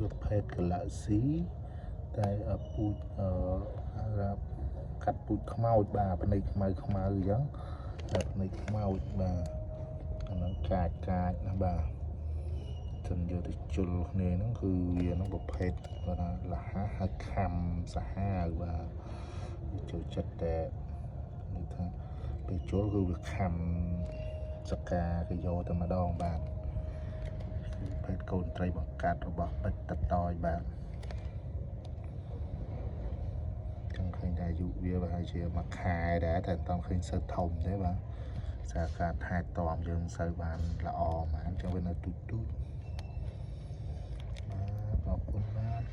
ប្រភេទកន្លក់ស៊ីតែពូជកាត់ពូជខ្មោចបាទភ្នែកខ្មៅអញ្ចឹងតែភ្នែកខ្មោចបាទអាហ្នឹងកាចណាបាទចឹងយកទៅជុលគ្នាហ្នឹងគឺវាហ្នឹងប្រភេទគាត់ថាលះហៅខំសាហាវបាទចូលចិត្តតែនិយាយថាពេលជុលគឺវាខំសកាគេយកតែម្ដងបាទប្រភេទកូនត្រីបង្កាត់របស់ពេជ្រតតយបាទចឹងឃើញថាអាយុវាប្រហែលជាមួយខែដែរតែមិនឃើញសូវធំទេបាទសារការថែទាំយើងមិនសូវបានល្អហ្មងចឹងវានៅទូចបាទអរគុណបាទ